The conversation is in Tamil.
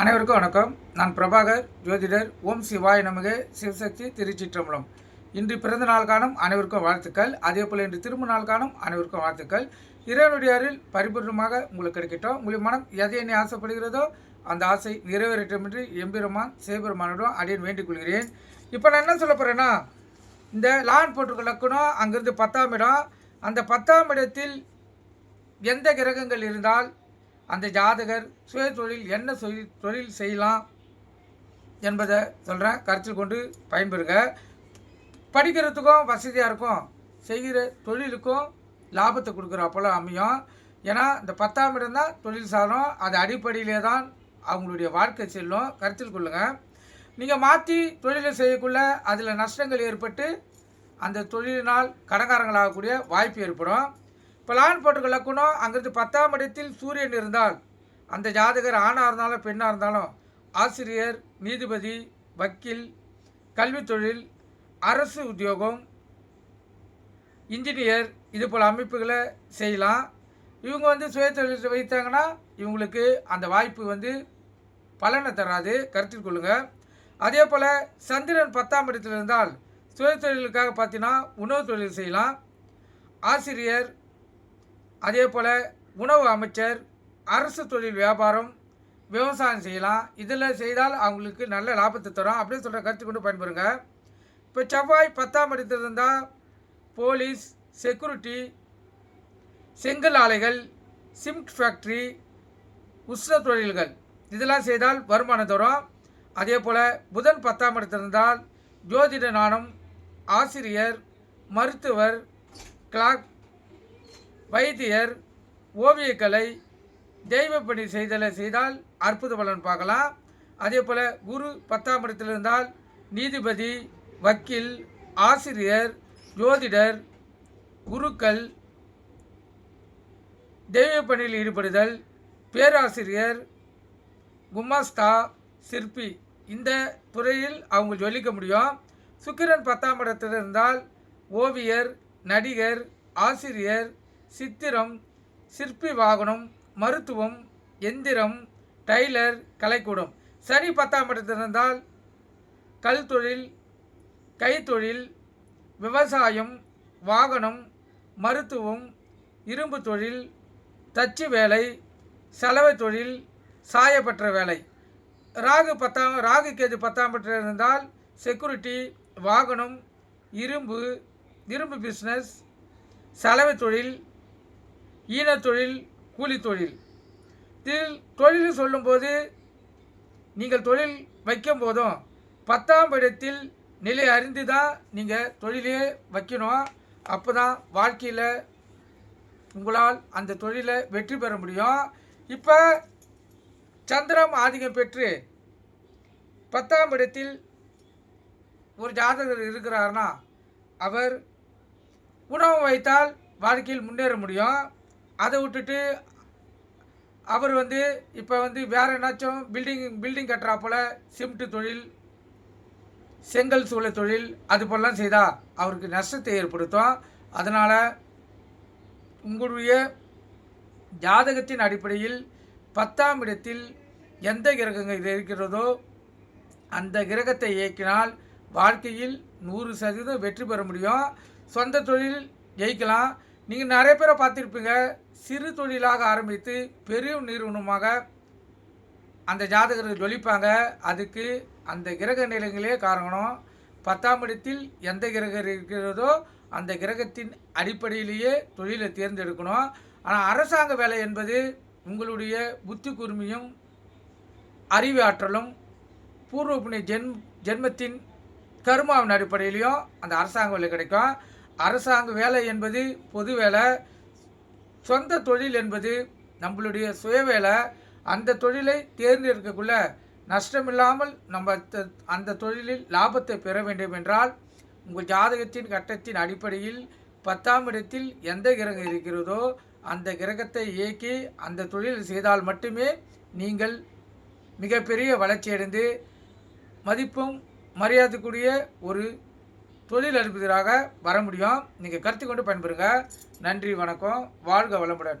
அனைவருக்கும் வணக்கம். நான் பிரபாகர், ஜோதிடர். ஓம் சிவாய நமக. சிவசக்தி திருச்சிற்றம்பலம். இன்று பிறந்த நாள் காணும் அனைவருக்கும் வாழ்த்துக்கள். அதே போல் இன்று திரும்ப நாள் காணும் அனைவருக்கும் வாழ்த்துக்கள். இறைவனுடைய அருள் பரிபூர்ணமாக உங்களுக்கு கிடைக்கட்டும். உங்களுடைய மனம் எதை என்னை ஆசைப்படுகிறதோ அந்த ஆசை நிறைவேறட்டும் என்று எம்பெருமான் சிவபெருமானிடம் அடியேன் வேண்டிக் கொள்கிறேன். இப்போ நான் என்ன சொல்ல போகிறேன்னா, இந்த லான் போட்டிருக்க லக்கணம், அங்கிருந்து 10ஆம் இடம். அந்த 10ஆம் இடத்தில் எந்த கிரகங்கள் இருந்தால் அந்த ஜாதகர் சுய தொழில் என்ன தொழில் செய்யலாம் என்பதை சொல்கிறேன். கருத்தில் கொண்டு பயன்பெறுங்க. படிக்கிறதுக்கும் வசதியாக இருக்கும், செய்கிற தொழிலுக்கும் லாபத்தை கொடுக்குறாப்போல அமையும். ஏன்னா இந்த 10ஆம் இடம் தான் தொழில் சாதனம். அது அடிப்படையிலே தான் அவங்களுடைய வாழ்க்கை செல்லும். கருத்தில் கொள்ளுங்கள். நீங்கள் மாற்றி தொழிலை செய்யக்குள்ள அதில் நஷ்டங்கள் ஏற்பட்டு அந்த தொழிலினால் கடங்காரங்களாகக்கூடிய வாய்ப்பு ஏற்படும். இப்போ லான் போட்டுக்க லக்கணம், அங்கிருந்து 10ஆம் இடத்தில் சூரியன் இருந்தால் அந்த ஜாதகர் ஆணாக இருந்தாலும் பெண்ணாக இருந்தாலும் ஆசிரியர், நீதிபதி, வக்கீல், கல்வி தொழில், அரசு உத்தியோகம், இன்ஜினியர் இது போல் அமைப்புகளை செய்யலாம். இவங்க சுய தொழில் வைத்தாங்கன்னா இவங்களுக்கு அந்த வாய்ப்பு பலனை தராது. கருத்தில் கொள்ளுங்கள். அதே போல் சந்திரன் 10ஆம் இடத்தில் இருந்தால் சுய தொழிலுக்காக பார்த்தீங்கன்னா உணவு தொழில் செய்யலாம். ஆசிரியர், அதே போல் உணவு அமைச்சர், அரசு தொழில், வியாபாரம், விவசாயம் செய்யலாம். இதில் செய்தால் அவங்களுக்கு நல்ல லாபத்தை தரும் அப்படின்னு சொல்கிற கருத்து கொண்டு பயன்பெறுங்க. இப்போ செவ்வாய் 10ஆம் இடத்தில் இருந்தால் போலீஸ், செக்யூரிட்டி, செங்கல் ஆலைகள், சிமெண்ட் ஃபேக்ட்ரி, உஷ்ண தொழில்கள் இதெல்லாம் செய்தால் வருமானம் தரும். அதே போல் புதன் 10ஆம் இடத்தில் இருந்தால் ஜோதிட ஞானம், ஆசிரியர், மருத்துவர், கிளாக், வைத்தியர், ஓவியக்கலை, தெய்வப்பணி செய்தால் அற்புத பலன் பார்க்கலாம். அதே போல் குரு 10ஆம் இடத்தில் இருந்தால் நீதிபதி, வக்கீல், ஆசிரியர், ஜோதிடர், குருக்கள், தெய்வப்பணியில் ஈடுபடுதல், பேராசிரியர், குமாஸ்தா, சிற்பி இந்த துறையில் அவங்க ஜொலிக்க முடியும். சுக்கிரன் 10ஆம் இடத்தில் இருந்தால் ஓவியர், நடிகர், ஆசிரியர், சித்திரம், சிற்பி, வாகனம், மருத்துவம், எந்திரம், டைலர், கலைக்கூடம். சனி 10ஆம் இடத்தில் இருந்தால் கல் தொழில், கைத்தொழில், விவசாயம், வாகனம், மருத்துவம், இரும்பு தொழில், தச்சு வேலை, சலவை தொழில், சாயப்பற்ற வேலை. ராகு கேது 10ஆம் இடத்தில் இருந்தால் செக்யூரிட்டி, வாகனம், இரும்பு பிஸ்னஸ், சலவை தொழில், ஈனத்தொழில், கூலி தொழில். இதில் தொழில் சொல்லும்போது நீங்கள் தொழில் வைக்கும் போதும் 10ஆம் இடத்தில் நிலை அறிந்து தான் நீங்கள் தொழிலே வைக்கணும். அப்போ தான் வாழ்க்கையில் உங்களால் அந்த தொழிலை வெற்றி பெற முடியும். இப்போ சந்திரன் ஆதிக்கம் பெற்று 10ஆம் இடத்தில் ஒரு ஜாதகர் இருக்கிறார்னா அவர் உணவு வைத்தால் வாழ்க்கையில் முன்னேற முடியும். அதை விட்டுட்டு அவர் இப்போ வேறு என்னாச்சும் பில்டிங் கட்டுறா போல் சிமெண்ட் தொழில், செங்கல் சூளை தொழில் அது போலலாம் செய்தால் அவருக்கு நஷ்டத்தை ஏற்படுத்தும். அதனால் உங்களுடைய ஜாதகத்தின் அடிப்படையில் 10ஆம் இடத்தில் எந்த கிரகங்கள் இருக்கிறதோ அந்த கிரகத்தை இயக்கினால் வாழ்க்கையில் 100% வெற்றி பெற முடியும். சொந்த தொழில் ஜெயிக்கலாம். நீங்கள் நிறைய பேரை பார்த்துருப்பீங்க, சிறு தொழிலாக ஆரம்பித்து பெரிய நிறுவனமாக அந்த ஜாதகர்கள் ஜொலிப்பாங்க. அதுக்கு அந்த கிரக நிலைகளே காரணம். 10ஆம் இடத்தில் எந்த கிரகம் இருக்கிறதோ அந்த கிரகத்தின் அடிப்படையிலேயே தொழிலை தேர்ந்தெடுக்கணும். ஆனால் அரசாங்க வேலை என்பது உங்களுடைய புத்தி கூர்மையும் அறிவு ஆற்றலும் பூர்வ புண்ணிய ஜென்மத்தின் கர்மாவின் அடிப்படையிலையும் அந்த அரசாங்க வேலை கிடைக்கும். அரசாங்க வேலை என்பது பொது வேலை, சொந்த தொழில் என்பது நம்மளுடைய சுய வேலை. அந்த தொழிலை தேர்ந்தெடுக்கக்குள்ள நஷ்டமில்லாமல் நம்ம அந்த தொழிலில் லாபத்தை பெற வேண்டும் என்றால் உங்கள் ஜாதகத்தின் கட்டத்தின் அடிப்படையில் 10ஆம் இடத்தில் எந்த கிரகம் இருக்கிறதோ அந்த கிரகத்தை இயக்கி அந்த தொழில் செய்தால் மட்டுமே நீங்கள் மிகப்பெரிய வளர்ச்சியடைந்து மதிப்பும் மரியாதைக்குரிய ஒரு தொழில் அதிபராக வர முடியும். நீங்கள் கருத்து கொண்டு பயன்பெறுங்க. நன்றி, வணக்கம், வாழ்க வளமுடன்.